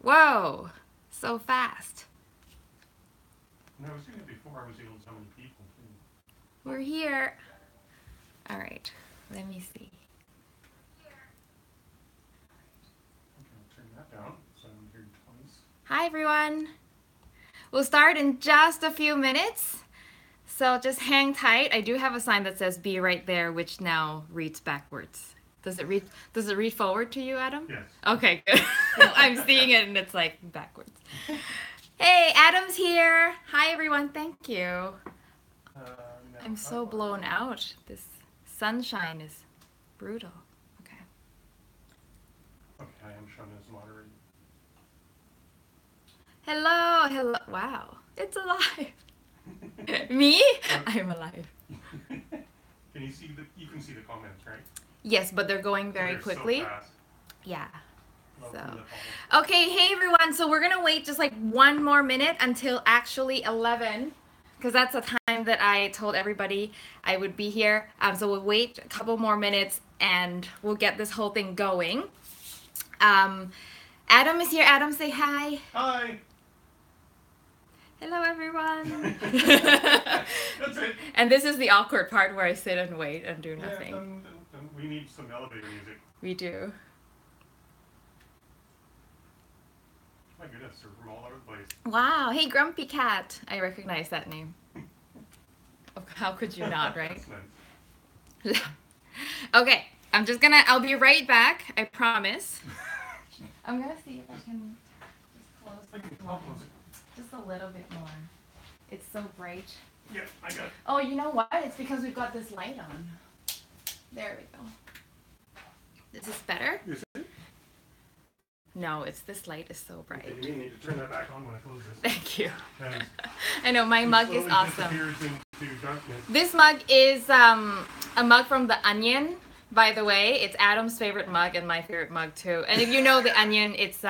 Whoa, so fast. No, I was doing it before I was able to tell many people. We're here. All right, let me see. Okay, I'll turn that down so I'm hearing twice. Hi, everyone. We'll start in just a few minutes. So just hang tight. I do have a sign that says "Be right there," which now reads backwards. Does it read forward to you, Adam? Yes. Okay, good. I'm seeing it and it's like backwards. Hey, Adam's here. Hi, everyone. Thank you. I'm so blown out. This sunshine is brutal. Okay. Okay, I am shown as moderator. Hello, hello. Wow, it's alive. Me? I'm alive. You can see the comments, right? Yes, but they're going very quickly. So fast. Yeah. Welcome So, okay, hey everyone. So we're gonna wait just like one more minute until actually 11, because that's the time that I told everybody I would be here. So we'll wait a couple more minutes and we'll get this whole thing going. Adam is here. Adam, say hi. Hi. Hello, everyone. That's it. And this is the awkward part where I sit and wait and do nothing. Yeah, we need some elevator music. We do. My goodness, they're from all over the place. Wow. Hey, Grumpy Cat. I recognize that name. How could you not, right? That's nice. Okay. I'll be right back. I promise. I'm going to see if I can just close the door. Just a little bit more. It's so bright. Yeah, I got it. Oh, you know what? It's because we've got this light on. There we go. Is this better? Is it? No, this light is so bright. Okay, you need to turn that back on when I close this. Thank you. And I know, my mug is slowly awesome. disappears into darkness. This mug is a mug from The Onion, by the way. It's Adam's favorite mug and my favorite mug too. And if you know The Onion, it's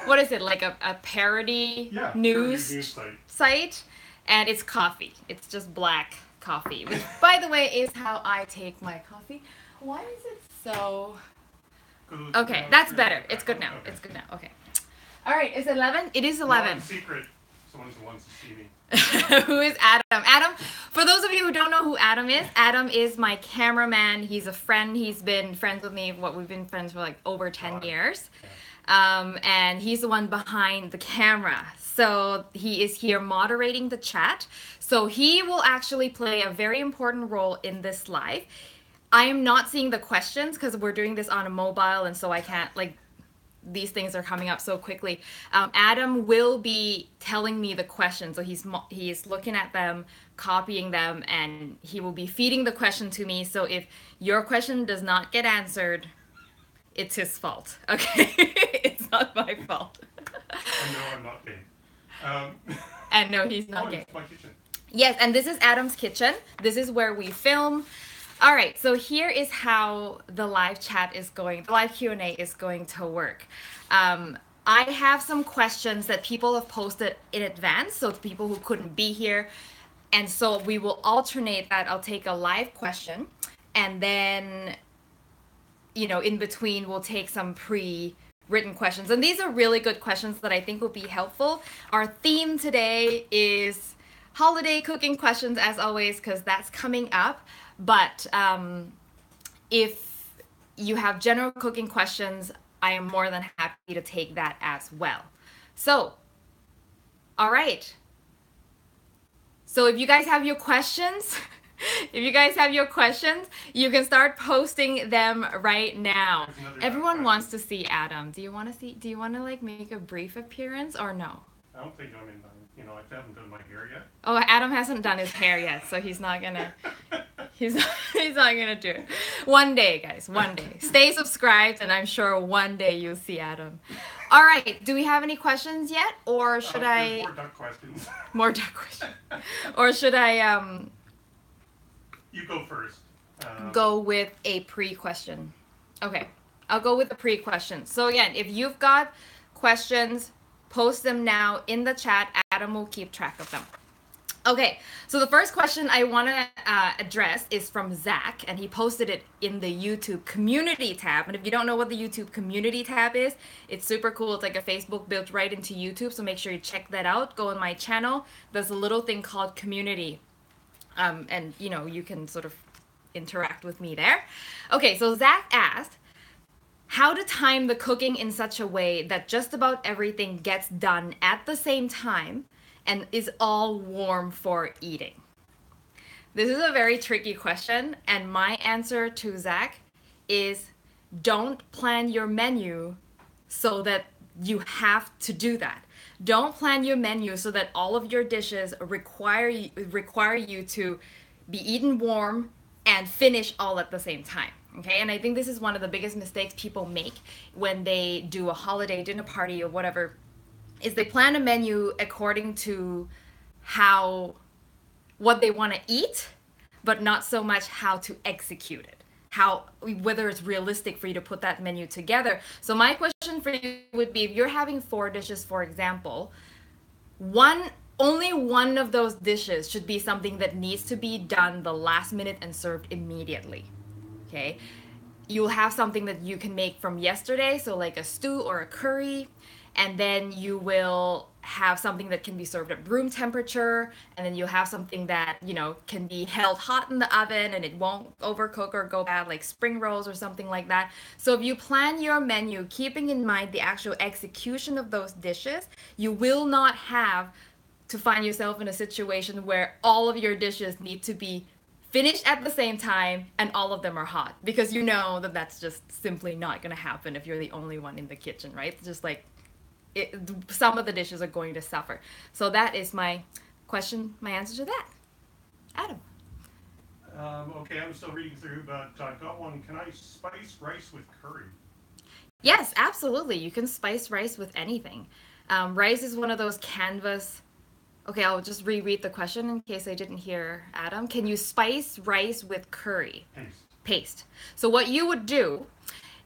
what is it, like a parody news site? And it's coffee. It's just black coffee, which, by the way, is how I take my coffee. Why is it so... Okay, that's better. It's good now. Okay. It's good now. Okay. All right, is it 11? It is 11. No, secret. Someone's the ones to see me. Who is Adam? Adam, for those of you who don't know who Adam is my cameraman. He's a friend. He's been friends with me. We've been friends for like over 10 years. And he's the one behind the camera. So he is here moderating the chat. So he will actually play a very important role in this live. I am not seeing the questions because we're doing this on a mobile, and so I can't, like, these things are coming up so quickly. Adam will be telling me the questions, so he is looking at them, copying them, and he will be feeding the question to me. So if your question does not get answered, it's his fault, okay? It's not my fault. And no, I'm not gay. And no, he's not gay. It's my kitchen. Yes, and this is Adam's kitchen. This is where we film. All right, so here is how the live chat is going, the live Q&A is going to work. I have some questions that people have posted in advance, so the people who couldn't be here. And so we will alternate that. I'll take a live question, and then, you know, in between we'll take some pre-written questions. And these are really good questions that I think will be helpful. Our theme today is holiday cooking questions, as always, because that's coming up. But if you have general cooking questions, I am more than happy to take that as well. So, all right. So if you guys have your questions, you can start posting them right now. Everyone wants to see Adam. Do you want to like make a brief appearance or no? I don't think I'm in, I haven't done my hair yet. Oh, Adam hasn't done his hair yet, so he's not gonna do it. One day, guys, one day. Stay subscribed, and I'm sure one day you'll see Adam. All right, do we have any questions yet, or should I? More duck questions. More duck questions. Or should I You go first. Go with a pre-question. Okay, I'll go with the pre-question. So again, if you've got questions, post them now in the chat. Adam will keep track of them. Okay, so the first question I want to address is from Zach, and he posted it in the YouTube community tab. And if you don't know what the YouTube community tab is, it's super cool. It's like a Facebook built right into YouTube, so make sure you check that out. Go on my channel. There's a little thing called community, and you can sort of interact with me there. Okay, so Zach asked, how to time the cooking in such a way that just about everything gets done at the same time and is all warm for eating? This is a very tricky question, and my answer to Zach is don't plan your menu so that you have to do that. Don't plan your menu so that all of your dishes require you to be eaten warm and finish all at the same time. Okay, and I think this is one of the biggest mistakes people make when they do a holiday dinner party or whatever, is they plan a menu according to how what they want to eat, but not so much how to execute it. Whether it's realistic for you to put that menu together. So my question for you would be, if you're having 4 dishes, for example, only one of those dishes should be something that needs to be done the last minute and served immediately. Okay, you'll have something that you can make from yesterday, so like a stew or a curry, and then you will have something that can be served at room temperature, and then you'll have something that can be held hot in the oven and it won't overcook or go bad, like spring rolls or something like that. So if you plan your menu keeping in mind the actual execution of those dishes, you will not have to find yourself in a situation where all of your dishes need to be finished at the same time and all of them are hot, because you know that that's just simply not going to happen if you're the only one in the kitchen, right? Just like some of the dishes are going to suffer. So that is my answer to that. Adam. Okay, I'm still reading through, but I've got one. Can I spice rice with curry? Yes, absolutely. You can spice rice with anything. Rice is one of those canvas. Okay, I'll just reread the question in case I didn't hear Adam. Can you spice rice with curry? Paste. So what you would do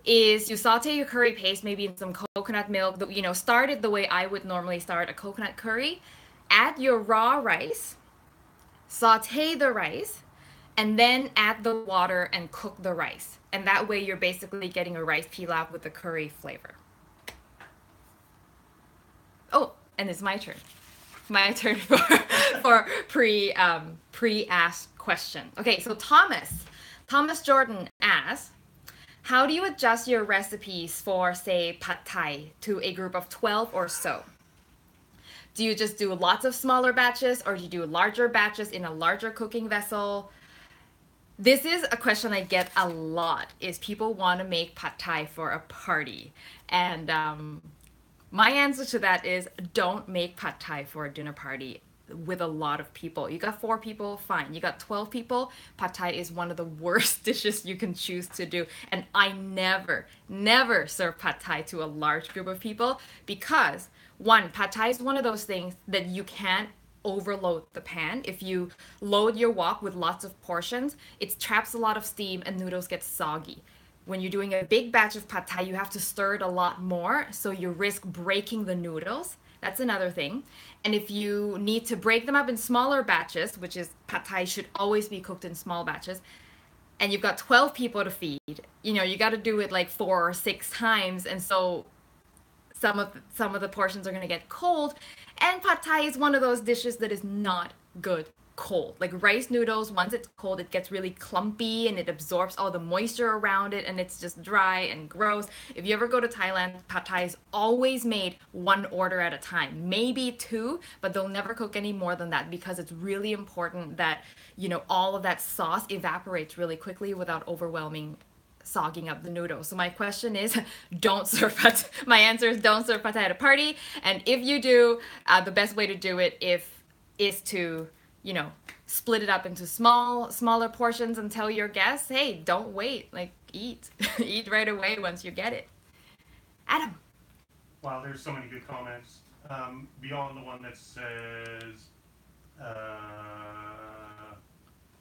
is you saute your curry paste maybe in some coconut milk. Start it the way I would normally start a coconut curry. Add your raw rice, saute the rice, and then add the water and cook the rice. And that way you're basically getting a rice pilaf with the curry flavor. Oh, and it's my turn. My turn for pre-asked question. Okay, so Thomas Jordan asks, how do you adjust your recipes for, say, pad thai to a group of 12 or so? Do you just do lots of smaller batches, or do you do larger batches in a larger cooking vessel? This is a question I get a lot, is people want to make pad thai for a party. And my answer to that is, don't make pad thai for a dinner party with a lot of people. You got 4 people, fine. You got 12 people, pad thai is one of the worst dishes you can choose to do. And I never serve pad thai to a large group of people, because one, pad thai is one of those things that you can't overload the pan. If you load your wok with lots of portions, it traps a lot of steam and noodles get soggy. When you're doing a big batch of pad thai, you have to stir it a lot more, so you risk breaking the noodles. That's another thing. And if you need to break them up in smaller batches, which is pad thai should always be cooked in small batches, and you've got 12 people to feed, you got to do it like 4 or 6 times, and so some of the portions are going to get cold. And pad thai is one of those dishes that is not good cold. Like rice noodles, once it's cold, it gets really clumpy and it absorbs all the moisture around it, and it's just dry and gross. If you ever go to Thailand, pad thai is always made 1 order at a time, maybe 2, but they'll never cook any more than that, because it's really important that all of that sauce evaporates really quickly without overwhelming, sogging up the noodles. So my question is, my answer is, don't serve pad thai at a party. And if you do, the best way to do it is to split it up into smaller portions and tell your guests, hey, don't wait, like eat eat right away once you get it. Adam. Wow, there's so many good comments. Beyond the one that says,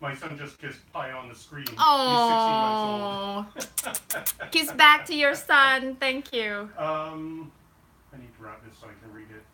my son just kissed pie on the screen. Oh, he's 16 months old. Kiss back to your son. Thank you. I need to wrap this so I can read it.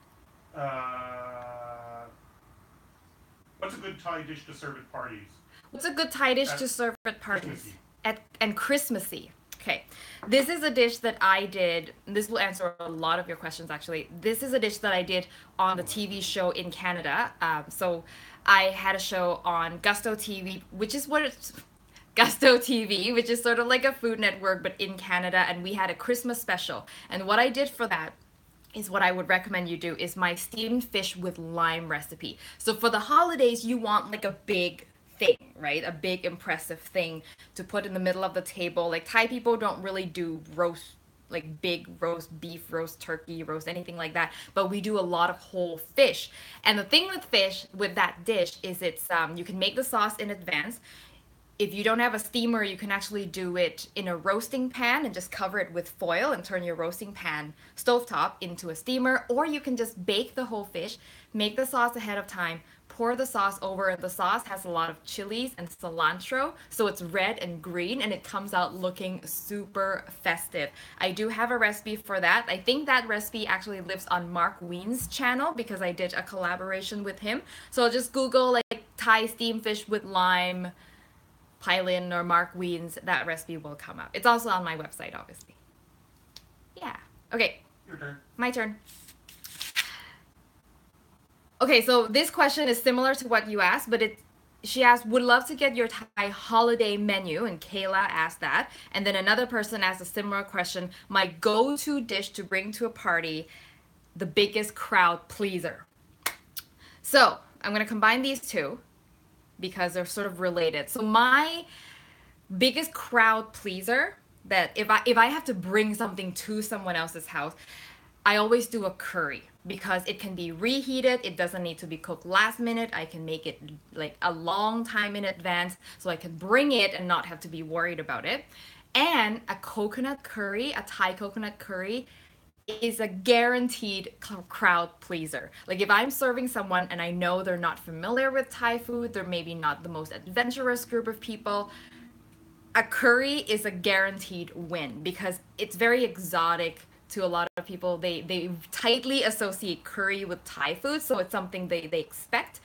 What's a good Thai dish to serve at parties? What's a good Thai dish to serve at parties? And Christmassy. Okay, this is a dish that I did. This will answer a lot of your questions, actually. This is a dish that I did on the TV show in Canada. So I had a show on Gusto TV, which is what it's Gusto TV, which is sort of like a food network, but in Canada, and we had a Christmas special. And what I did for that is what I would recommend you do is my steamed fish with lime recipe. So for the holidays, you want like a big thing, right? A big impressive thing to put in the middle of the table. Like Thai people don't really do roast, like big roast beef, roast turkey, roast anything like that, but we do a lot of whole fish. And the thing with fish, with that dish, is it's you can make the sauce in advance. If you don't have a steamer, you can actually do it in a roasting pan and just cover it with foil and turn your roasting pan stovetop into a steamer, or you can just bake the whole fish, make the sauce ahead of time, pour the sauce over, and the sauce has a lot of chilies and cilantro, so it's red and green, and it comes out looking super festive. I do have a recipe for that. I think that recipe actually lives on Mark Wien's channel because I did a collaboration with him. So just Google like Thai steamed fish with lime, Pailin or Mark Wien's, that recipe will come up. It's also on my website, obviously. Yeah. Okay. Your turn. My turn. Okay, so this question is similar to what you asked, but she asked, would love to get your Thai holiday menu, and Kayla asked that. And then another person asked a similar question, my go-to dish to bring to a party, the biggest crowd pleaser. So I'm going to combine these two because they're sort of related. So my biggest crowd pleaser, that if I have to bring something to someone else's house, I always do a curry because it can be reheated. It doesn't need to be cooked last minute. I can make it like a long time in advance so I can bring it and not have to be worried about it. And a coconut curry, a Thai coconut curry, is a guaranteed crowd pleaser. Like if I'm serving someone and I know they're not familiar with Thai food, they're maybe not the most adventurous group of people, a curry is a guaranteed win because it's very exotic to a lot of people. They tightly associate curry with Thai food, so it's something they expect.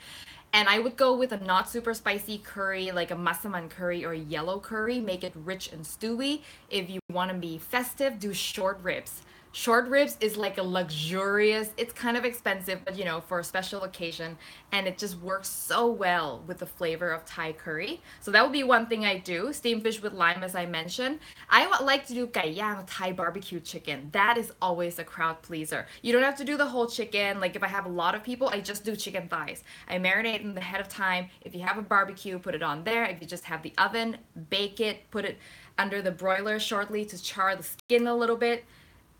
And I would go with a not super spicy curry, like a Massaman curry or a yellow curry. Make it rich and stewy. If you want to be festive, do short ribs. Short ribs is like a luxurious, it's kind of expensive, but you know, for a special occasion, and it just works so well with the flavor of Thai curry. So that would be one thing I do. Steamed fish with lime, as I mentioned. I would like to do gai yang, Thai barbecue chicken. That is always a crowd pleaser. You don't have to do the whole chicken. Like if I have a lot of people, I just do chicken thighs. I marinate them ahead of time. If you have a barbecue, put it on there. If you just have the oven, bake it, put it under the broiler shortly to char the skin a little bit.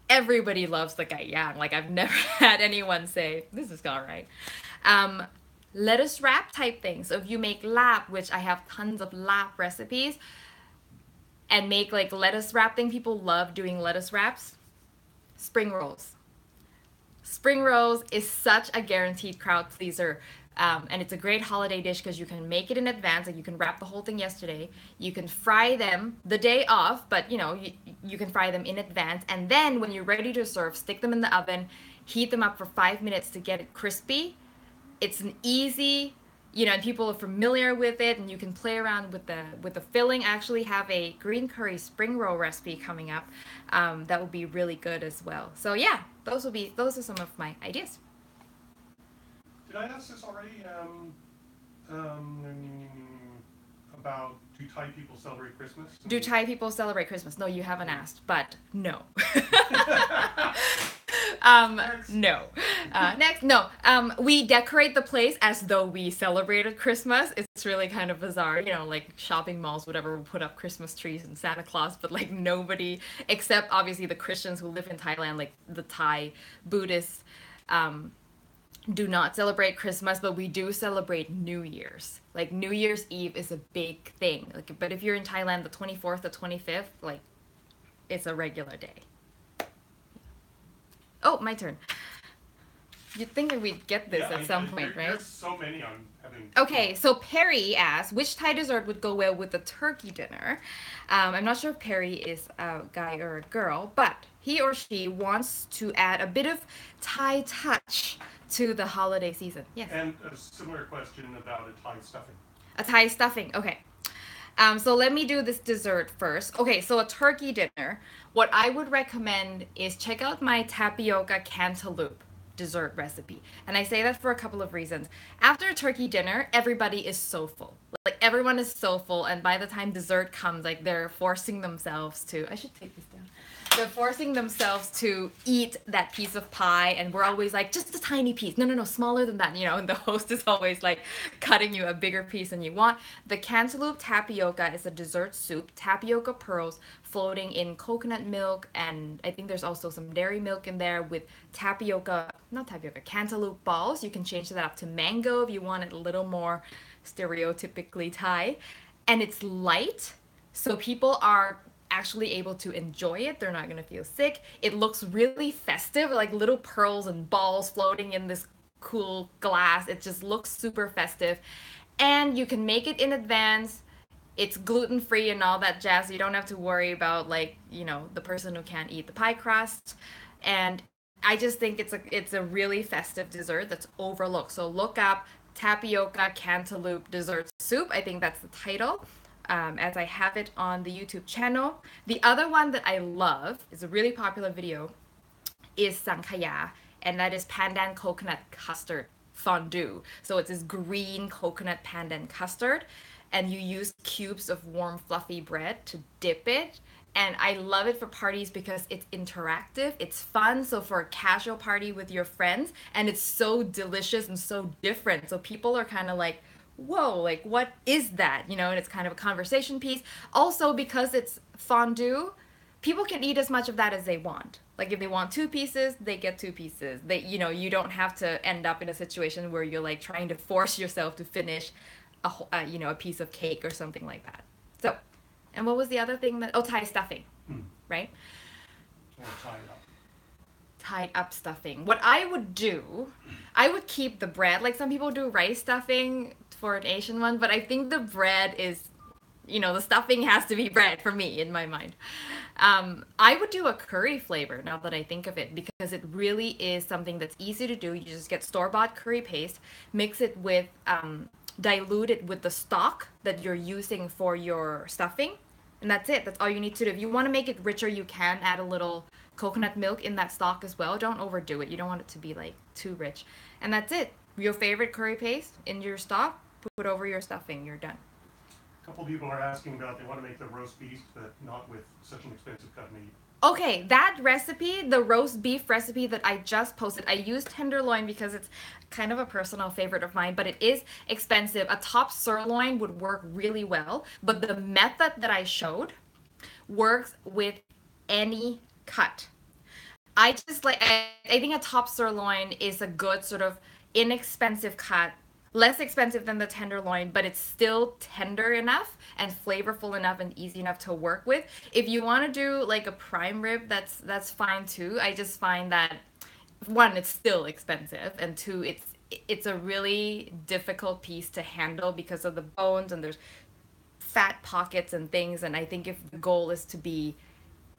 Everybody loves the gai yang. Like I've never had anyone say, this is all right. Lettuce wrap type things. So if you make lap, which I have tons of lap recipes, and make like lettuce wrap thing, people love doing lettuce wraps. Spring rolls. Spring rolls is such a guaranteed crowd pleaser. And it's a great holiday dish because you can make it in advance. Like you can wrap the whole thing yesterday. You can fry them the day off, but you know, you can fry them in advance. And then when you're ready to serve, stick them in the oven, heat them up for 5 minutes to get it crispy. It's an easy, you know, and people are familiar with it, and you can play around with the filling. I actually have a green curry spring roll recipe coming up that will be really good as well. So yeah, those are some of my ideas. Did I ask this already? About do Thai people celebrate Christmas? Do Thai people celebrate Christmas? No, you haven't asked, but no. No. Next, no. We decorate the place as though we celebrated Christmas. It's really kind of bizarre, you know, like shopping malls, whatever, will put up Christmas trees and Santa Claus, but like nobody, except obviously the Christians who live in Thailand, like the Thai Buddhists, do not celebrate Christmas, but we do celebrate New Year's. Like New Year's Eve is a big thing. Like, but if you're in Thailand, the 24th, the 25th, like it's a regular day. Oh, my turn. You'd think that we'd get this at some point, right? There's so many on having. Okay, so Perry asked, which Thai dessert would go well with a turkey dinner? I'm not sure if Perry is a guy or a girl, but he or she wants to add a bit of Thai touch to the holiday season. Yes. And a similar question about a Thai stuffing. A Thai stuffing. Okay. So let me do this dessert first. Okay, so a turkey dinner. What I would recommend is check out my tapioca cantaloupe dessert recipe. And I say that for a couple of reasons. After a turkey dinner, everybody is so full. Like everyone is so full, and by the time dessert comes, like they're forcing themselves to. I should take this down. They're forcing themselves to eat that piece of pie, and we're always like, just a tiny piece. No, no, no, smaller than that, and the host is always like cutting you a bigger piece than you want. The Cantaloupe tapioca is a dessert soup, tapioca pearls floating in coconut milk, and I think there's also some dairy milk in there with cantaloupe balls. You can change that up to mango if you want it a little more stereotypically Thai. And it's light, so people are actually able to enjoy it. They're not going to feel sick. It looks really festive, like little pearls and balls floating in this cool glass. It just looks super festive. And you can make it in advance. It's gluten-free and all that jazz. So you don't have to worry about the person who can't eat the pie crust. And I just think it's a really festive dessert that's overlooked. So look up tapioca cantaloupe dessert soup. I think that's the title. As I have it on the YouTube channel. The other one that I love is a really popular video is Sankaya, and that is Pandan coconut custard fondue. So it's this green coconut pandan custard, and you use cubes of warm fluffy bread to dip it. And I love it for parties because it's interactive, it's fun. So for a casual party with your friends, and it's so delicious and so different. So people are kind of like, whoa, like what is that? And it's kind of a conversation piece. Also, because it's fondue, people can eat as much of that as they want. Like if they want 2 pieces, they get 2 pieces. You don't have to end up in a situation where you're like trying to force yourself to finish a piece of cake or something like that. So, and what was the other thing Thai stuffing, right? Or tie it up. Tied up stuffing. What I would do, I would keep the bread. Like some people do rice stuffing for an Asian one, but I think the bread is, the stuffing has to be bread for me in my mind. I would do a curry flavor now that I think of it, because it really is something that's easy to do. You just get store-bought curry paste, mix it with, dilute it with the stock that you're using for your stuffing, and that's it. That's all you need to do. If you want to make it richer, you can add a little coconut milk in that stock as well. Don't overdo it. You don't want it to be like too rich. And that's it. Your favorite curry paste in your stock, put over your stuffing. You're done. A couple people are asking about they want to make the roast beef, but not with such an expensive cut meat. Okay, that recipe, the roast beef recipe that I just posted, I used tenderloin because it's kind of a personal favorite of mine, but it is expensive. A top sirloin would work really well, but the method that I showed works with any cut. I think a top sirloin is a good sort of inexpensive cut, less expensive than the tenderloin, but it's still tender enough and flavorful enough and easy enough to work with. If you want to do like a prime rib, that's fine too. I just find that 1, it's still expensive, and 2, it's a really difficult piece to handle because of the bones, and there's fat pockets and things. And I think if the goal is to be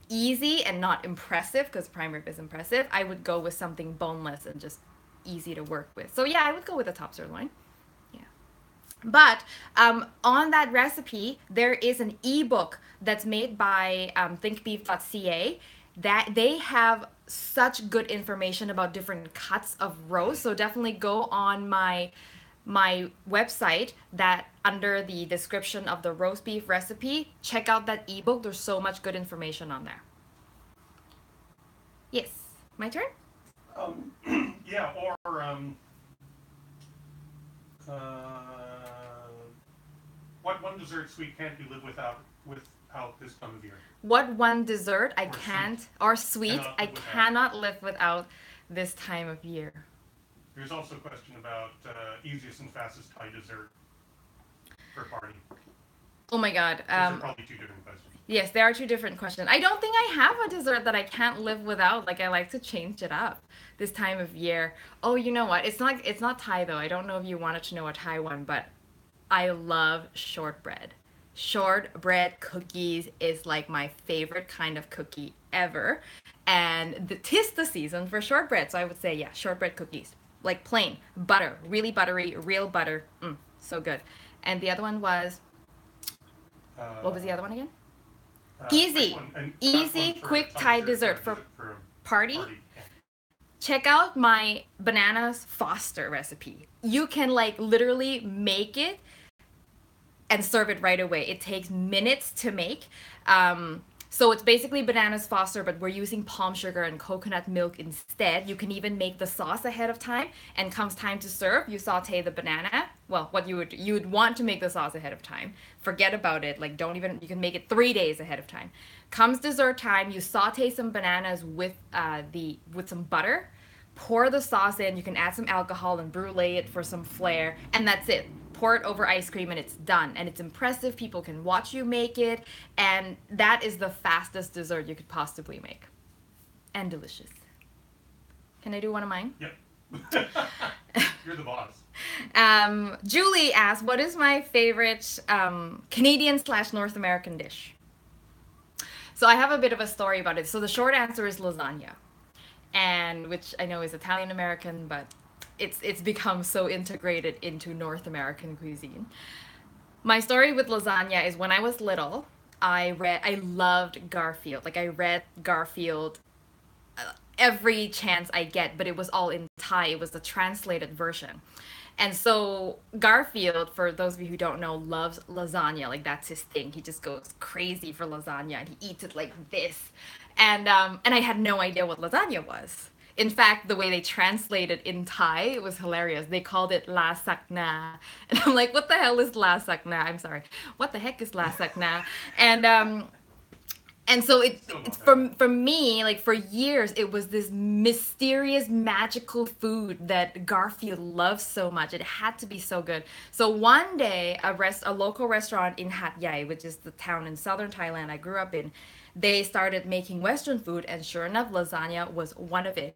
easy and not impressive, because prime rib is impressive, I would go with something boneless and just easy to work with. So yeah, I would go with a top sirloin. Yeah. But on that recipe, there is an ebook that's made by thinkbeef.ca that they have such good information about different cuts of roast. So definitely go on my website, that under the description of the roast beef recipe, check out that ebook. There's so much good information on there. Yes, my turn? Yeah, or what one dessert sweet can't you live without this time of year? What one dessert I can't, or sweet, I cannot live without this time of year? There's also a question about easiest and fastest Thai dessert for a party. Oh my God. Those are probably 2 different questions. Yes, there are 2 different questions. I don't think I have a dessert that I can't live without. Like, I like to change it up this time of year. Oh, you know what? It's not Thai though. I don't know if you wanted to know a Thai one, but I love shortbread. Shortbread cookies is like my favorite kind of cookie ever. And 'tis the season for shortbread. So I would say, yeah, shortbread cookies. like plain butter, really buttery, real butter. So good. And the other one was, what was the other one again? Easy, easy, quick Thai dessert for party. Check out my bananas Foster recipe. You can like literally make it and serve it right away. It takes minutes to make. So it's basically bananas Foster, but we're using palm sugar and coconut milk instead. You can even make the sauce ahead of time, and comes time to serve, you saute the banana. Well, what you would want to make the sauce ahead of time. Forget about it. Like don't even, you can make it 3 days ahead of time. Comes dessert time, you saute some bananas with some butter. Pour the sauce in. You can add some alcohol and brulee it for some flair, and that's it. Pour it over ice cream and it's done. And it's impressive. People can watch you make it, and that is the fastest dessert you could possibly make. And delicious. Can I do one of mine? Yep. You're the boss. Julie asked, what is my favorite Canadian/North American dish? So I have a bit of a story about it. So the short answer is lasagna, and which I know is Italian American, but it's become so integrated into North American cuisine. My story with lasagna is when I was little, I loved Garfield. Like I read Garfield every chance I get, but it was all in Thai. It was the translated version. And so Garfield, for those of you who don't know, loves lasagna. Like that's his thing. He just goes crazy for lasagna and he eats it like this. And I had no idea what lasagna was. In fact, the way they translate it in Thai, it was hilarious. They called it la sakna. And I'm like, what the hell is la sakna? I'm sorry. What the heck is la sakna? And so it's for me, like for years, it was this mysterious, magical food that Garfield loves so much. It had to be so good. So one day, a local restaurant in Hat Yai, which is the town in southern Thailand I grew up in, they started making Western food, and sure enough, lasagna was one of it.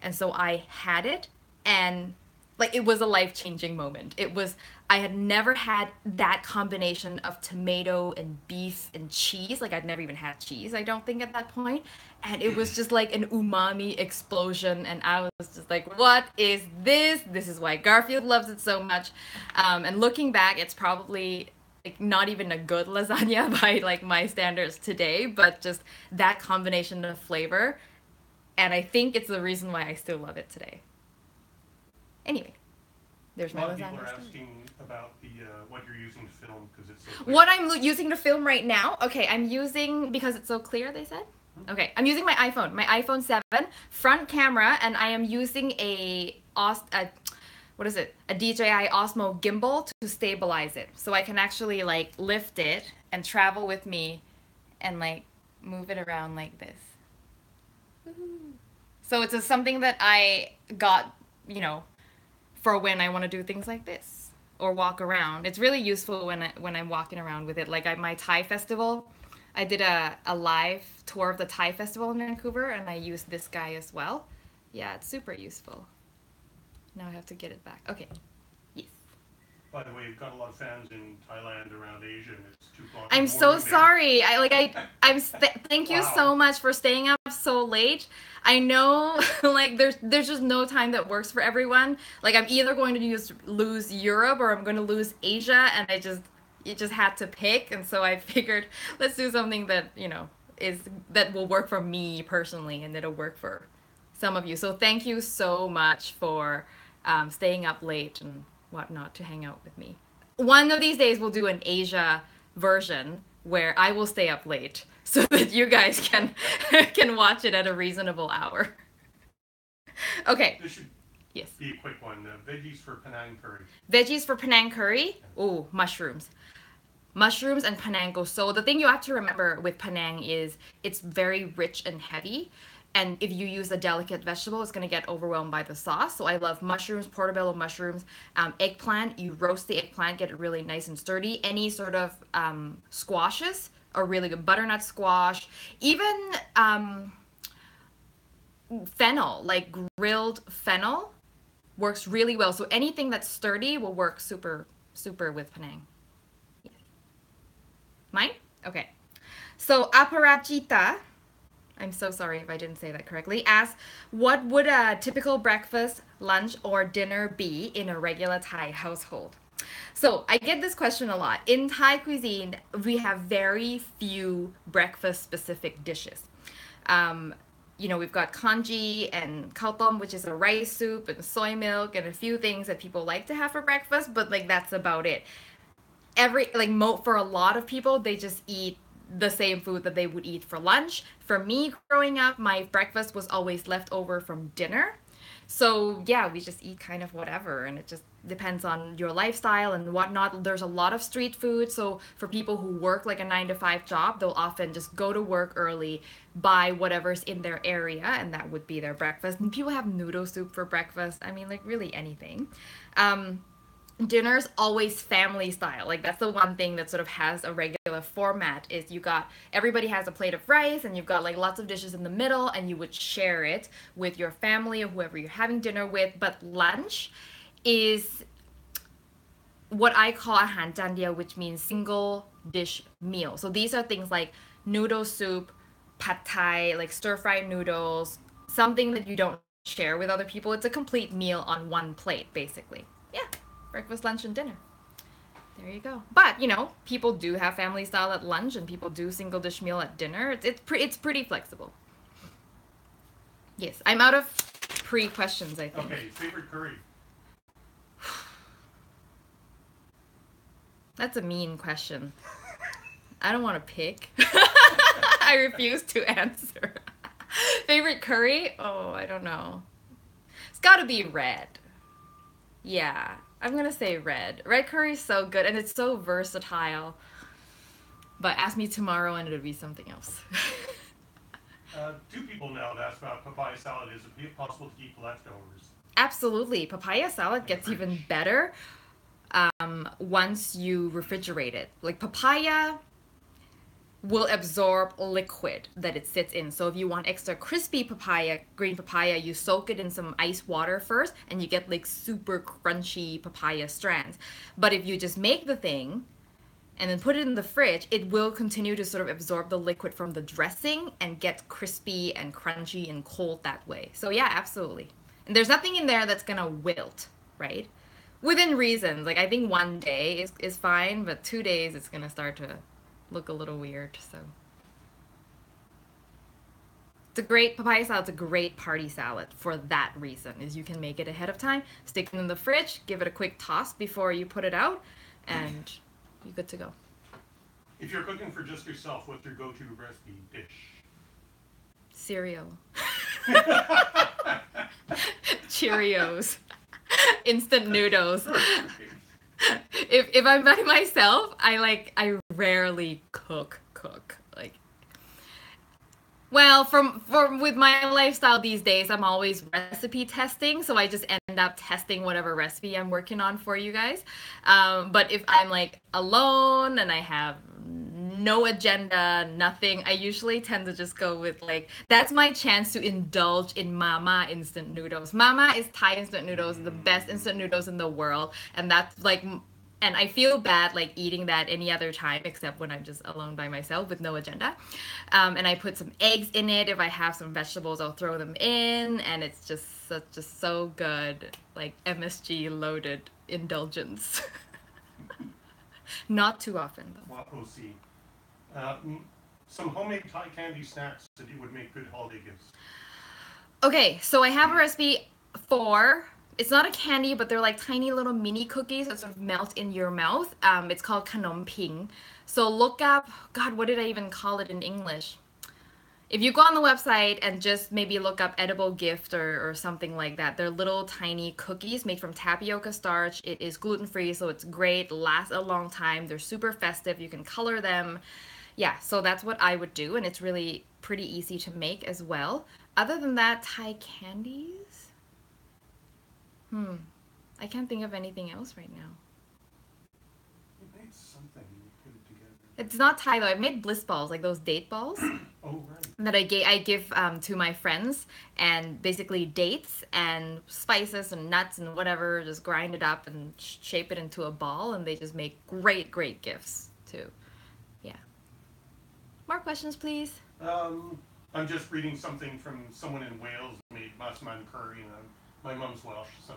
And so I had it, and like it was a life-changing moment. I had never had that combination of tomato and beef and cheese. Like I'd never even had cheese, I don't think, at that point. And it was just like an umami explosion, and I was just like, what is this? This is why Garfield loves it so much. And looking back, it's probably like not even a good lasagna by like my standards today, but just that combination of flavor. And I think it's the reason why I still love it today. Anyway, there's my lasagna. A lot of people are asking about what you're using to film because it's so clear. What I'm using to film right now? Okay, I'm using, because it's so clear, they said? Okay, I'm using my iPhone 7 front camera, and I am using a DJI Osmo gimbal to stabilize it. So I can actually like lift it and travel with me and like move it around like this. So it's something that I got, for when I want to do things like this or walk around. It's really useful when I'm walking around with it. Like at my Thai festival, I did a live tour of the Thai festival in Vancouver, and I used this guy as well. Yeah, it's super useful. Now I have to get it back. Okay. Yes. By the way, you've got a lot of fans in Thailand, around Asia, and it's 2 o'clock. I'm so sorry. Thank you so much for staying up so late. I know, like, there's just no time that works for everyone. Like, I'm either going to lose Europe or I'm going to lose Asia, and it just had to pick. And so I figured, let's do something that, that will work for me personally, and it'll work for some of you. So thank you so much for staying up late and whatnot to hang out with me. One of these days we'll do an Asia version where I will stay up late so that you guys can watch it at a reasonable hour. Okay. This should be a quick one. Veggies for Pandan Curry. Veggies for Pandan Curry? Oh, mushrooms. Mushrooms and Panang go. So the thing you have to remember with Panang is it's very rich and heavy. And if you use a delicate vegetable, it's going to get overwhelmed by the sauce. So I love mushrooms, portobello mushrooms, eggplant. You roast the eggplant, get it really nice and sturdy. Any sort of squashes are really good. Butternut squash. Even fennel, like grilled fennel, works really well. So anything that's sturdy will work super, super with Panang. Yeah. Mine? Okay. So aparajita. I'm so sorry if I didn't say that correctly. Asks, what would a typical breakfast, lunch, or dinner be in a regular Thai household? So I get this question a lot. In Thai cuisine, we have very few breakfast specific dishes. Um, we've got congee and khao tom, which is a rice soup and soy milk and a few things that people like to have for breakfast, but like that's about it. For a lot of people, they just eat the same food that they would eat for lunch. For me, growing up, my breakfast was always left over from dinner. So yeah, we just eat kind of whatever, and it just depends on your lifestyle and whatnot. There's a lot of street food, so for people who work like a 9 to 5 job, they'll often just go to work early, buy whatever's in their area, and that would be their breakfast. And people have noodle soup for breakfast. I mean, like really anything. Um, Dinner's always family style. Like that's the one thing that sort of has a regular format is you got everybody has a plate of rice and you've got like lots of dishes in the middle and you would share it with your family or whoever you're having dinner with. But lunch is what I call a han jan dio, which means single dish meal. So these are things like noodle soup, pad thai, like stir fried noodles, something that you don't share with other people. It's a complete meal on one plate, basically. Yeah, breakfast, lunch, and dinner. There you go. But people do have family style at lunch, and people do single dish meal at dinner. It's pretty flexible. Yes, I'm out of pre questions. I think. Okay, favorite curry. That's a mean question. I don't want to pick. I refuse to answer. Favorite curry? Oh, I don't know. It's got to be red. Yeah, I'm gonna say red. Red curry is so good and it's so versatile. But ask me tomorrow and it'll be something else. Two people now have asked about papaya salad. Is it possible to keep leftovers? Absolutely. Papaya salad gets even better once you refrigerate it. Like papaya will absorb liquid that it sits in. So if you want extra crispy papaya, green papaya, you soak it in some ice water first and you get like super crunchy papaya strands. But if you just make the thing and then put it in the fridge, it will continue to sort of absorb the liquid from the dressing and get crispy and crunchy and cold that way. So yeah, absolutely. And there's nothing in there that's gonna wilt, right? Within reasons. Like I think 1 day is fine, but 2 days it's gonna start to look a little weird. So it's a great papaya salad's a great party salad for that reason, is you can make it ahead of time, stick it in the fridge, give it a quick toss before you put it out, and you're good to go. If you're cooking for just yourself, what's your go-to recipe dish? Cereal. Cheerios. Instant noodles. If I'm by myself, I rarely cook. Like, well, from with my lifestyle these days, I'm always recipe testing, so I just end up testing whatever recipe I'm working on for you guys. But if I'm like alone and I have no agenda, nothing, I usually tend to just go with like, that's my chance to indulge in Mama instant noodles. Mama is Thai instant noodles, the best instant noodles in the world, and that's like, and I feel bad like eating that any other time except when I'm just alone by myself with no agenda. And I put some eggs in it. If I have some vegetables, I'll throw them in, and it's just so good, like MSG loaded indulgence. Not too often though. Wapo C. Some homemade Thai candy snacks that you would make good holiday gifts. Okay, so I have a recipe for, it's not a candy, but they're like tiny little mini cookies that sort of melt in your mouth. It's called Kinome Ping. So look up, God, what did I even call it in English? If you go on the website and just maybe look up edible gift or something like that, they're little tiny cookies made from tapioca starch. It is gluten-free, so it's great, lasts a long time. They're super festive. You can color them. Yeah, so that's what I would do, and it's really pretty easy to make as well. Other than that, Thai candies? I can't think of anything else right now. You made something, you put it together. It's not Thai though. I've made bliss balls, like those date balls. Oh, right. That I give to my friends, and basically dates and spices and nuts and whatever, just grind it up and shape it into a ball, and they just make great gifts too. Yeah. More questions, please. I I'm just reading something from someone in Wales made Massaman Curry, and my mom's Welsh, so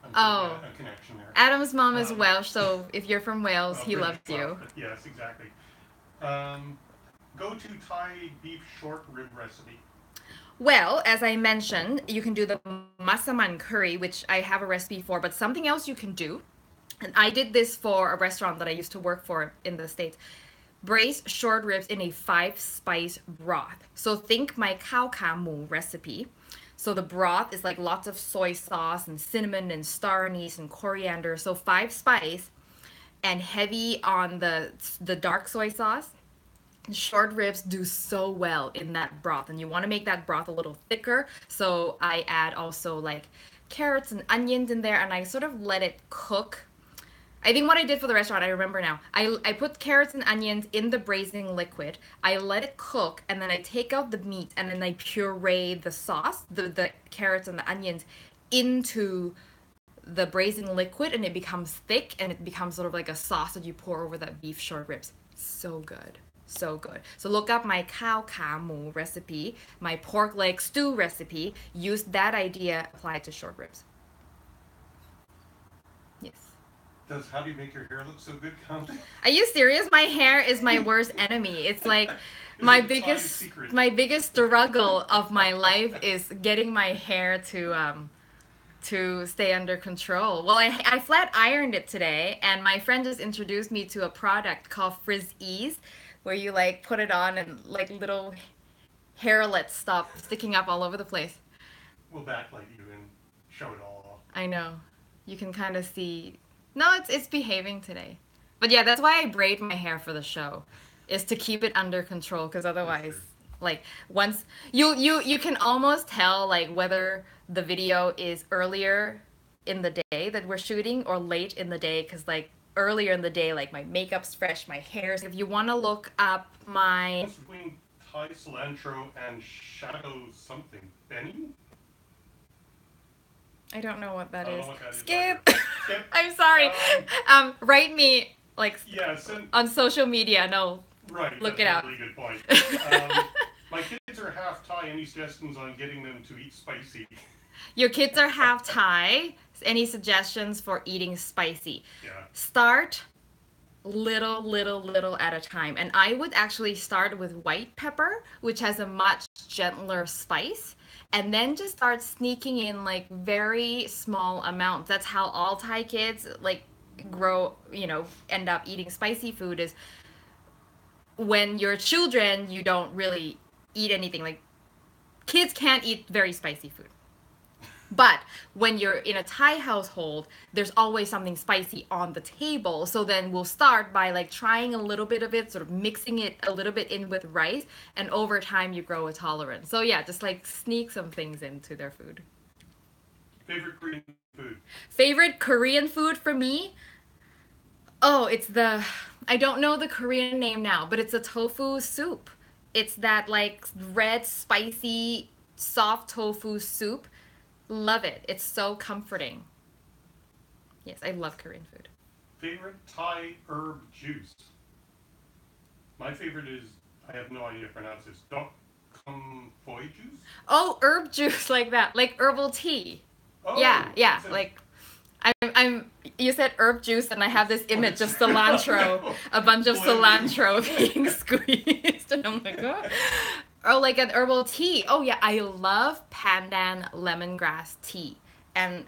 I'm Oh, seeing a connection there. Adam's mom is Um, Welsh, so if you're from Wales, he British loves Welsh, you. but yes, exactly. Um, Go-to Thai beef short rib recipe. Well, as I mentioned, you can do the Massaman Curry, which I have a recipe for, but something else you can do, and I did this for a restaurant that I used to work for in the States. Braise short ribs in a 5 spice broth. So think my cow kamu recipe. So the broth is like lots of soy sauce and cinnamon and star anise and coriander. So 5 spice and heavy on the dark soy sauce. Short ribs do so well in that broth, and you want to make that broth a little thicker. So I add also like carrots and onions in there, and I sort of let it cook. I think what I did for the restaurant, I remember now. I put carrots and onions in the braising liquid. I let it cook, and then I take out the meat, and then I puree the sauce, the carrots and the onions, into the braising liquid, and it becomes thick, and it becomes sort of like a sauce that you pour over that beef short ribs. So good. So good. So look up my cow kamu recipe, my pork leg stew recipe. Use that idea, apply it to short ribs. Yes. How do you make your hair look so good, Cantaloupe? Are you serious? My hair is my worst enemy. It's like Is it a Thai secret? my biggest struggle of my life is getting my hair to stay under control. Well, I flat ironed it today, and my friend just introduced me to a product called Frizz Ease, where you like put it on and like little hairlets stop sticking up all over the place. We'll backlight you and show it all off. I know. You can kind of see. No, it's behaving today. But yeah, that's why I braid my hair for the show, is to keep it under control. Because otherwise, like once you can almost tell like whether the video is earlier in the day that we're shooting or late in the day. Because like earlier in the day, like my makeup's fresh, my hair's. If you want to look up my What's between Thai cilantro and shadow something? Benny? I don't know what that I don't is. know what that is Skip. either. Skip. I'm sorry. Write me like Yeah, on social media. No, right. look That's it a up. really good point. My kids are half Thai. Any suggestions on getting them to eat spicy? Your kids are half Thai. Any suggestions for eating spicy? Yeah. Start little at a time. And I would actually start with white pepper, which has a much gentler spice. And then just start sneaking in like very small amounts. That's how all Thai kids like grow, end up eating spicy food is when you're children, you don't really eat anything. Like kids can't eat very spicy food. But when you're in a Thai household, there's always something spicy on the table. So then we'll start by like trying a little bit of it, sort of mixing it a little bit in with rice, and over time you grow a tolerance. So yeah, just like sneak some things into their food. Favorite Korean food? Favorite Korean food for me? Oh, I don't know the Korean name now, but it's a tofu soup. It's that like red, spicy, soft tofu soup. Love it. It's so comforting. Yes, I love Korean food. Favorite Thai herb juice? My favorite is, I have no idea how to pronounce this, Dok Kum Poi juice? Oh, herb juice like that, like herbal tea. Oh, Yeah, like I'm. You said herb juice, and I have this image of cilantro, a bunch of cilantro being squeezed, and I'm like, oh. Or like an herbal tea. Oh yeah, I love Pandan Lemongrass Tea, and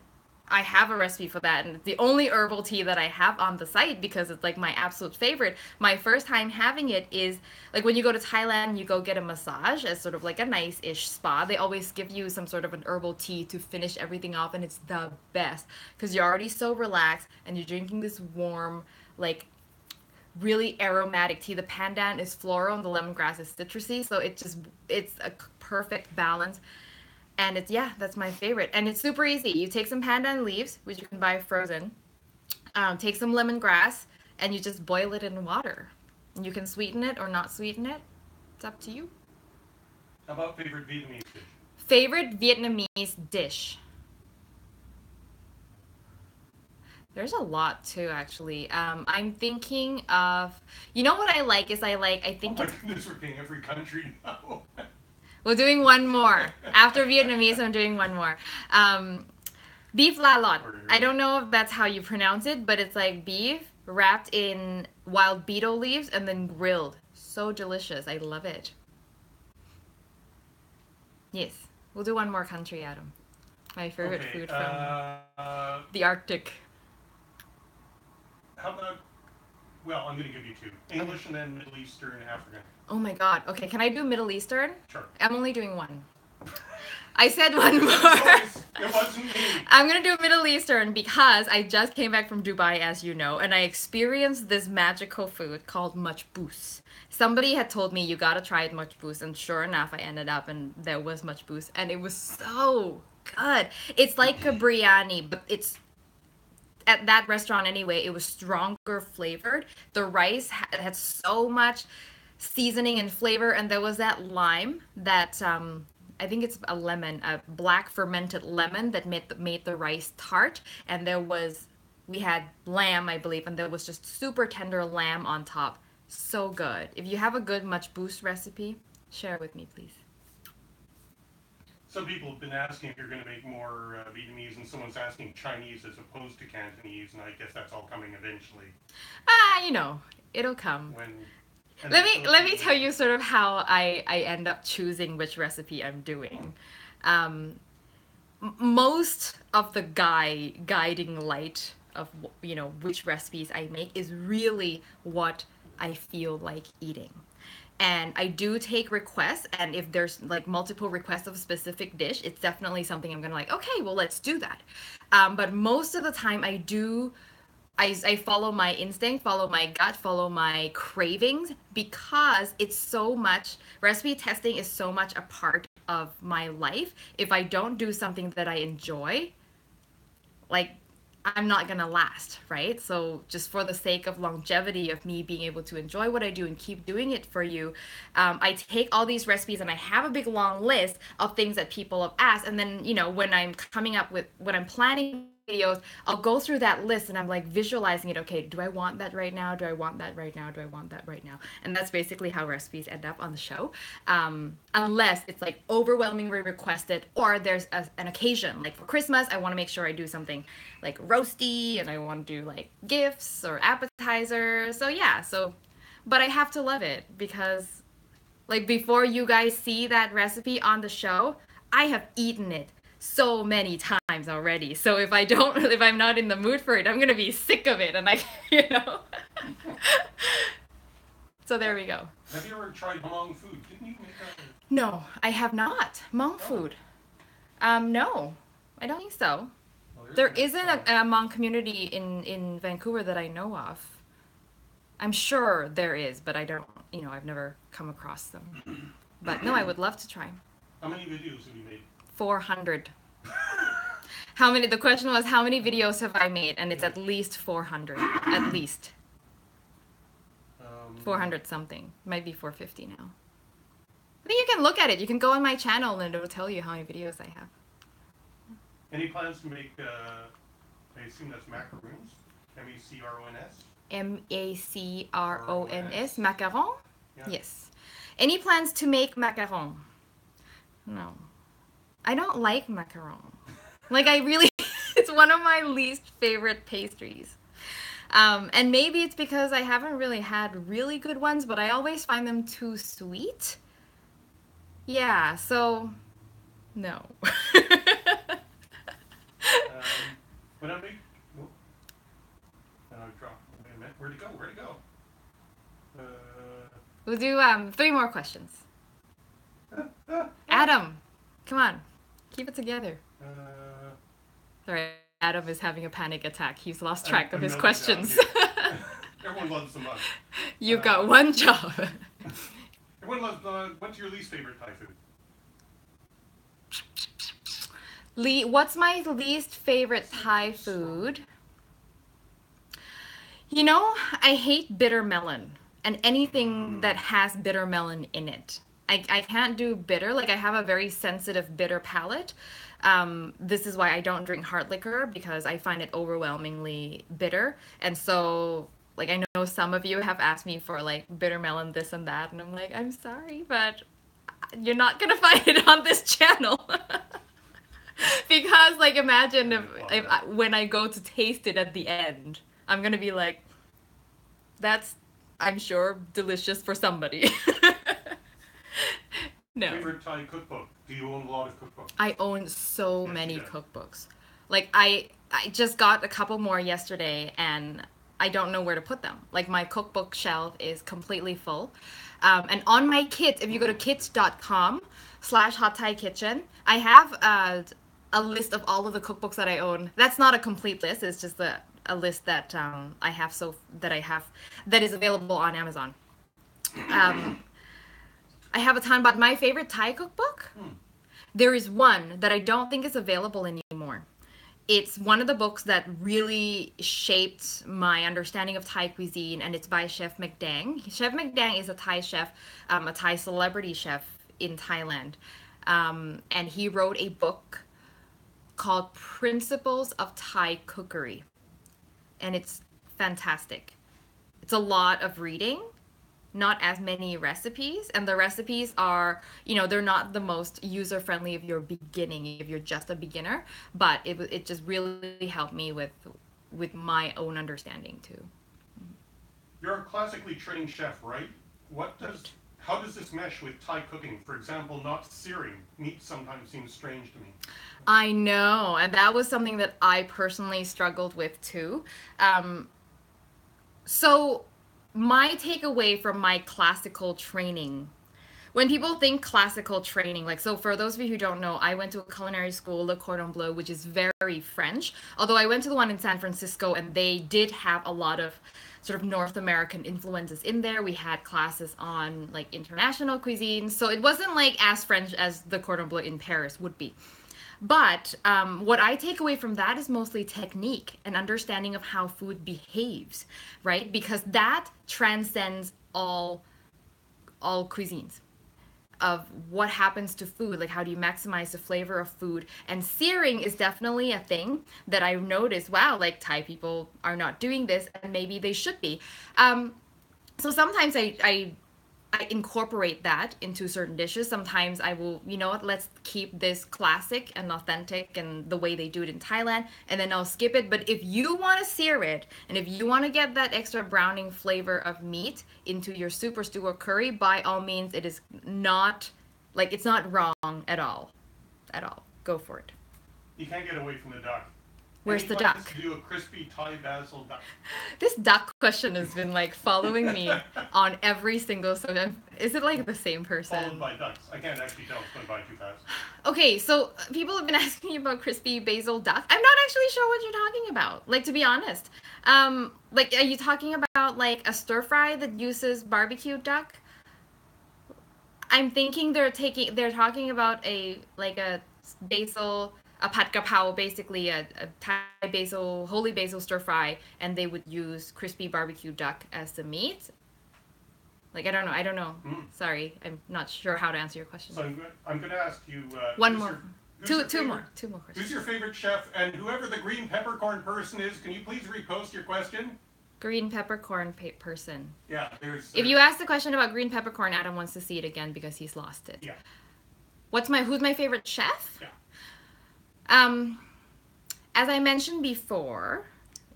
I have a recipe for that, and it's the only herbal tea that I have on the site because it's like my absolute favorite. My first time having it is like when you go to Thailand, you go get a massage as sort of like a nice-ish spa. They always give you some sort of an herbal tea to finish everything off, and it's the best because you're already so relaxed and you're drinking this warm, like really aromatic tea. The pandan is floral and the lemongrass is citrusy, so it's a perfect balance. And that's my favorite. And it's super easy. You take some pandan leaves, which you can buy frozen. Take some lemongrass, and you just boil it in water. And you can sweeten it or not sweeten it. It's up to you. How about favorite Vietnamese dish? Favorite Vietnamese dish? There's a lot too, actually. I'm thinking of, what I like is I think Oh my goodness, we're getting every country now. We're doing one more. After Vietnamese, I'm doing one more. Beef la lot. I don't know if that's how you pronounce it, but it's like beef wrapped in wild beetle leaves and then grilled. So delicious. I love it. Yes. We'll do one more country, Adam. My favorite food from the Arctic. How about, well, I'm going to give you two. English and then Middle Eastern and African. Oh my god. Okay, can I do Middle Eastern? Sure. I'm only doing one. I said one more. It wasn't me. I'm going to do Middle Eastern because I just came back from Dubai, as you know, and I experienced this magical food called majboos. Somebody had told me you gotta try majboos, and sure enough, I ended up and there was majboos, and it was so good. It's like a biryani, but it's at that restaurant anyway. It was stronger flavored. The rice had so much seasoning and flavor, and there was that lime that I think it's a lemon, a black fermented lemon that made the rice tart, and we had lamb, I believe, and there was just super tender lamb on top. So good. If you have a good majboos recipe, share it with me, please. Some people have been asking if you're going to make more Vietnamese, and someone's asking Chinese as opposed to Cantonese, and I guess that's all coming eventually. You know, it'll come. Let me tell you sort of how I end up choosing which recipe I'm doing. Most of the guiding light of, you know, which recipes I make is really what I feel like eating. And I do take requests, and if there's like multiple requests of a specific dish, it's definitely something I'm gonna like, okay, well, let's do that. But most of the time I follow my instinct, follow my gut, follow my cravings, because it's so much, recipe testing is so much a part of my life. If I don't do something that I enjoy, like, I'm not gonna last, right? So just for the sake of longevity of me being able to enjoy what I do and keep doing it for you, I take all these recipes and I have a big long list of things that people have asked, and then, you know, when I'm planning videos, I'll go through that list and I'm like visualizing it. Okay, do I want that right now? Do I want that right now? Do I want that right now? And that's basically how recipes end up on the show. Unless it's like overwhelmingly requested, or there's an occasion, like for Christmas, I want to make sure I do something like roasty, and I want to do like gifts or appetizers. So yeah, but I have to love it, because like before you guys see that recipe on the show, I have eaten it so many times already. So if I'm not in the mood for it, I'm gonna be sick of it, and you know. So there we go. Have you ever tried Hmong food? Didn't you make that? No, I have not. Hmong food. No, I don't think so. Well, there isn't a Hmong community in Vancouver that I know of. I'm sure there is, but I don't. You know, I've never come across them. But no, I would love to try. How many videos have you made? 400. The question was, how many videos have I made? And it's at least 400. At least. 400 something. Might be 450 now. I think you can look at it. You can go on my channel and it'll tell you how many videos I have. Any plans to make, I assume that's macaroons? M-A-C-R-O-N-S? M-A-C-R-O-N-S? Macaron? Yeah. Yes. Any plans to make macaron? No. I don't like macaron. Like, it's one of my least favorite pastries. And maybe it's because I haven't really had really good ones, but I always find them too sweet. Yeah, so, no. When I make, drop. Wait a minute. Where'd it go? We'll do 3 more questions. Adam, come on. Keep it together. Sorry, Adam is having a panic attack. He's lost track of his questions. Everyone loves the mug. You've got one job. Everyone loves what's your least favorite Thai food? What's my least favorite Thai food? You know, I hate bitter melon and anything that has bitter melon in it. I can't do bitter. Like, I have a very sensitive bitter palate. This is why I don't drink hard liquor, because I find it overwhelmingly bitter. And so, like, I know some of you have asked me for, like, bitter melon this and that, and I'm like, I'm sorry, but you're not gonna find it on this channel. Because like imagine if when I go to taste it at the end, I'm gonna be like, that's, I'm sure, delicious for somebody. No. Favorite Thai cookbook? Do you own a lot of cookbooks? I own so Yes, many you do. cookbooks. Like I just got a couple more yesterday and I don't know where to put them. Like my cookbook shelf is completely full. And on my kits, if you go to kits.com/hot Thai kitchen, I have a list of all of the cookbooks that I own. That's not a complete list. It's just a list that I have that is available on Amazon. Um, I have a ton, but my favorite Thai cookbook, there is one that I don't think is available anymore. It's one of the books that really shaped my understanding of Thai cuisine, and it's by Chef McDang. Chef McDang is a Thai chef, a Thai celebrity chef in Thailand. And he wrote a book called Principles of Thai Cookery. And it's fantastic. It's a lot of reading, not as many recipes, and the recipes are, they're not the most user friendly if you're beginning, if you're just a beginner, but it just really helped me with my own understanding too. You're a classically trained chef, right? How does this mesh with Thai cooking? For example, not searing meat sometimes seems strange to me. I know, and that was something that I personally struggled with too. So my takeaway from my classical training, when people think classical training, like, so for those of you who don't know, I went to a culinary school, the Cordon Bleu, which is very French. Although I went to the one in San Francisco and they did have a lot of sort of North American influences in there. We had classes on like international cuisine. So it wasn't like as French as the Cordon Bleu in Paris would be. But what I take away from that is mostly technique and understanding of how food behaves, right? Because that transcends all cuisines of what happens to food, like how do you maximize the flavor of food. And searing is definitely a thing that I've noticed, wow, like Thai people are not doing this and maybe they should be. So sometimes I incorporate that into certain dishes. Sometimes I will, let's keep this classic and authentic and the way they do it in Thailand, and then I'll skip it. But if you want to sear it, and if you want to get that extra browning flavor of meat into your soup or stew or curry, by all means, it is not, like, it's not wrong at all. At all. Go for it. You can't get away from the duck. Where's Any the plans duck? to do a crispy Thai basil duck? This duck question has been like following me on every single Is it like the same person? Followed by ducks. I can't actually tell. It's going by too fast. Okay, so people have been asking me about crispy basil duck. I'm not actually sure what you're talking about. Like, to be honest, like, are you talking about like a stir fry that uses barbecue duck? I'm thinking they're talking about a basil, a pad kapao, basically a Thai basil, holy basil stir fry, and they would use crispy barbecue duck as the meat. Like, I don't know. Sorry, I'm not sure how to answer your question. So I'm going to ask you... One more. Two more questions. Who's your favorite chef? And whoever the green peppercorn person is, can you please repost your question? Green peppercorn person. Yeah, there's... If you ask the question about green peppercorn, Adam wants to see it again because he's lost it. Yeah. Who's my favorite chef? Yeah. As I mentioned before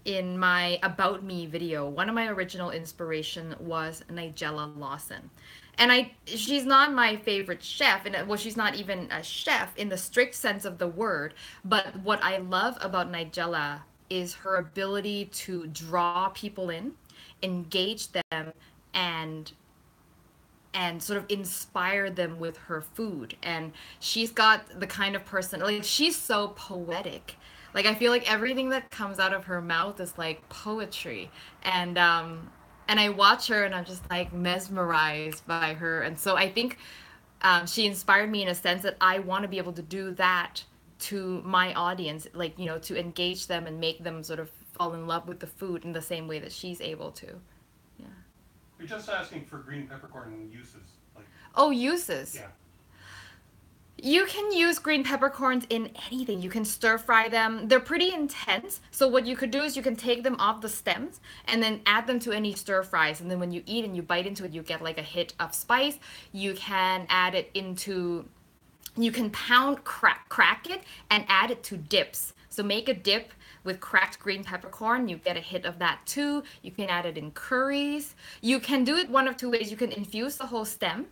in my About Me video, one of my original inspiration was Nigella Lawson. And she's not my favorite chef, and well, she's not even a chef in the strict sense of the word, but what I love about Nigella is her ability to draw people in, engage them, and sort of inspire them with her food. And she's got the kind of person, like, she's so poetic. Like, I feel like everything that comes out of her mouth is like poetry. And I watch her and I'm just like mesmerized by her. And so I think she inspired me in a sense that I want to be able to do that to my audience, like, to engage them and make them sort of fall in love with the food in the same way that she's able to. Yeah. You're just asking for green peppercorn uses. Oh, uses. Yeah. You can use green peppercorns in anything. You can stir fry them. They're pretty intense. So what you could do is you can take them off the stems and then add them to any stir fries. And then when you eat and you bite into it, you get like a hit of spice. You can add it into, you can crack it and add it to dips. So make a dip with cracked green peppercorn. You get a hit of that too. You can add it in curries. You can do it one of two ways. You can infuse the whole stem,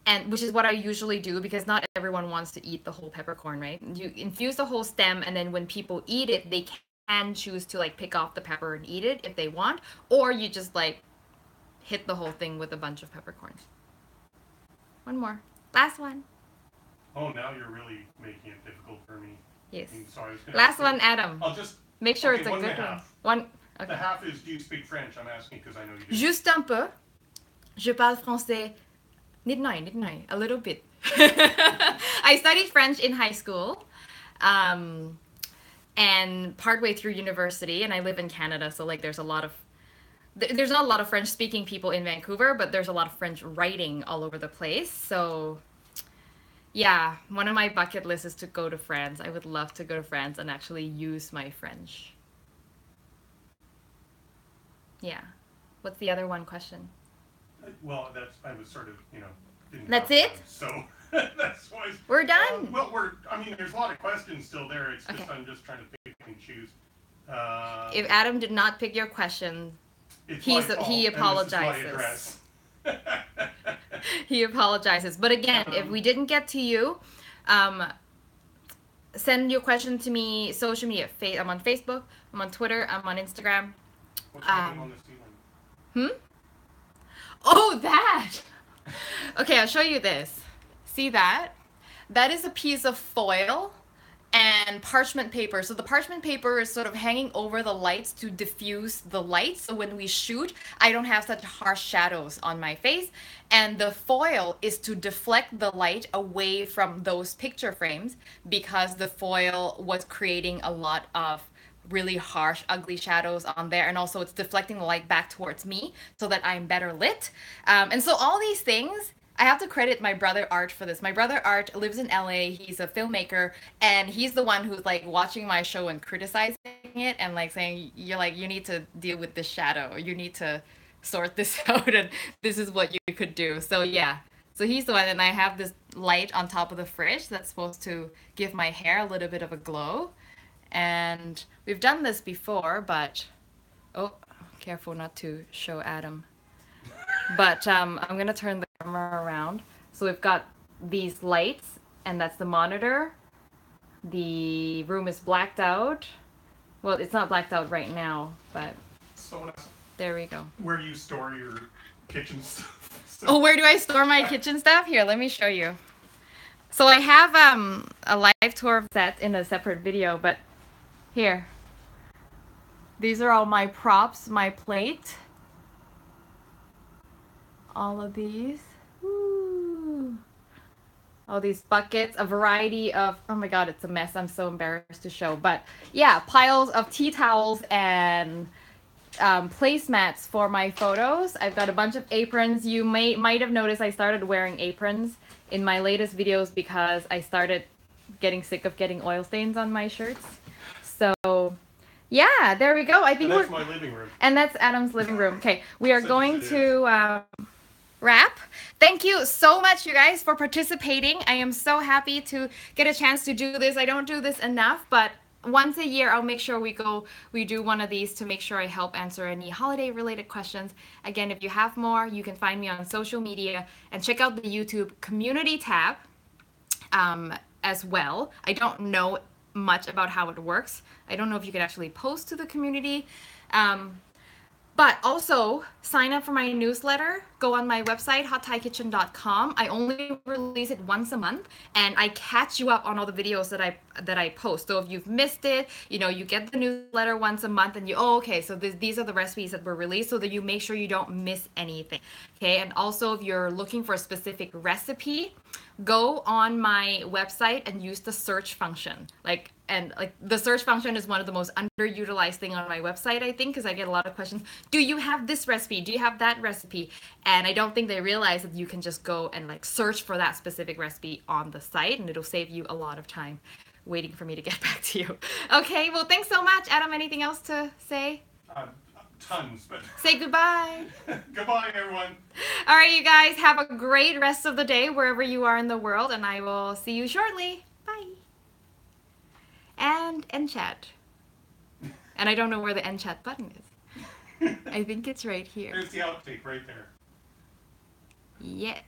and which is what I usually do because not everyone wants to eat the whole peppercorn, right? You infuse the whole stem, and then when people eat it, they can choose to like pick off the pepper and eat it if they want, or you just like hit the whole thing with a bunch of peppercorns. One more. Last one. Oh, now you're really making it difficult for me. Yes. Sorry, Last one, Adam. I'll just make sure okay, it's a one good one. One. Okay. The half is, do you speak French? I'm asking because I know you do. Juste un peu. Je parle français. Nid, a little bit. I studied French in high school, and partway through university, and I live in Canada, so like there's not a lot of French speaking people in Vancouver, but there's a lot of French writing all over the place. So yeah, one of my bucket lists is to go to France. I would love to go to France and actually use my French. Yeah. What's the other one question? Well, I was sort of, didn't that's it? Time, so that's why. We're done. There's a lot of questions still there. It's just, okay. I'm just trying to pick and choose. If Adam did not pick your question, he apologizes. He apologizes. But again, if we didn't get to you, send your question to me, social media. I'm on Facebook, I'm on Twitter, I'm on Instagram. What's happening on the ceiling? Oh, that! Okay, I'll show you this. See that? That is a piece of foil and parchment paper. So the parchment paper is sort of hanging over the lights to diffuse the light. So when we shoot, I don't have such harsh shadows on my face. And the foil is to deflect the light away from those picture frames because the foil was creating a lot of really harsh, ugly shadows on there. And also it's deflecting the light back towards me so that I'm better lit. And so all these things, I have to credit my brother Art for this. My brother Art lives in LA. He's a filmmaker, and he's the one who's like watching my show and criticizing it and like saying, you need to deal with this shadow. You need to sort this out, and this is what you could do. So yeah. So he's the one, and I have this light on top of the fridge that's supposed to give my hair a little bit of a glow. And we've done this before, but oh, careful not to show Adam. But I'm gonna turn the camera around. So we've got these lights, and that's the monitor. The room is blacked out. Well, it's not blacked out right now, but so there we go. Where do you store your kitchen stuff? Oh, where do I store my kitchen stuff? Here, let me show you. So I have a live tour of that in a separate video, but here. These are all my props, my plate. All of these. Woo. All these buckets, a variety of, oh my god, it's a mess. I'm so embarrassed to show. But yeah, piles of tea towels and placemats for my photos. I've got a bunch of aprons. You might have noticed I started wearing aprons in my latest videos because I started getting sick of getting oil stains on my shirts. So yeah, there we go. I think that's my living room. And that's Adam's living room. Okay, we are going to wrap. Thank you so much, you guys, for participating. I am so happy to get a chance to do this. I don't do this enough, but once a year I'll make sure we do one of these to make sure I help answer any holiday related questions. Again, if you have more, you can find me on social media and check out the YouTube community tab as well. I don't know much about how it works. I don't know if you could actually post to the community. But also sign up for my newsletter. Go on my website, hotthaikitchen.com. I only release it once a month, and I catch you up on all the videos that I post. So if you've missed it, you get the newsletter once a month, and okay, so these are the recipes that were released, so that you make sure you don't miss anything. Okay, and also if you're looking for a specific recipe go on my website and use the search function. Like the search function is one of the most underutilized thing on my website, I think, because I get a lot of questions. Do you have this recipe? Do you have that recipe? And I don't think they realize that you can just go and like search for that specific recipe on the site, and it'll save you a lot of time waiting for me to get back to you. Okay, well, thanks so much. Adam, anything else to say? Uh, Tons, but Say goodbye. goodbye, everyone. All right, you guys, have a great rest of the day wherever you are in the world, and I will see you shortly. Bye. And end chat. And I don't know where the end chat button is. I think it's right here. There's the outtake right there. Yes.